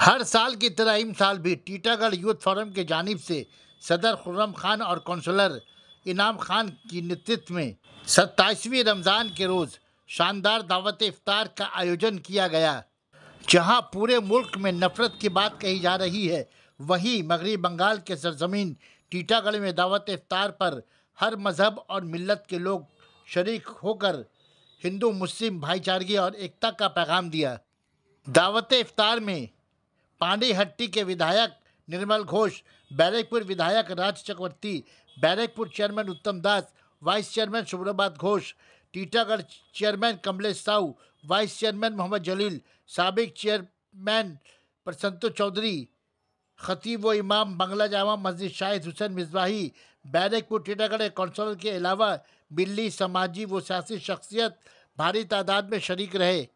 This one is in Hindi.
हर साल की तरह इस साल भी टीटागढ़ यूथ फोरम के जानिब से सदर खुर्रम खान और कौंसलर इनाम खान की नेतृत्व में 27वीं रमज़ान के रोज़ शानदार दावत इफ्तार का आयोजन किया गया। जहां पूरे मुल्क में नफरत की बात कही जा रही है, वहीं मगरबी बंगाल के सरजमीन टीटागढ़ में दावत इफ्तार पर हर मजहब और मिल्लत के लोग शरीक होकर हिंदू मुस्लिम भाईचारगी और एकता का पैगाम दिया। दावत इफ्तार में पांडेहट्टी के विधायक निर्मल घोष, बैरकपुर विधायक राज चक्रवर्ती, Barrackpore chairman Uttam Das, vice chairman Shubhrabhat Ghosh, Titagarh chairman Kamlesh Sahu, vice chairman Mohammad Jalil, साबिक चेयरमैन प्रसंतो चौधरी, खतीब व इमाम बंगला जामा मस्जिद शाहिद हुसैन मिसबाही, बैरकपुर टीटागढ़ के कौंसलर के अलावा बिल्ली समाजी व सियासी शख्सियत भारी तादाद में शरीक रहे।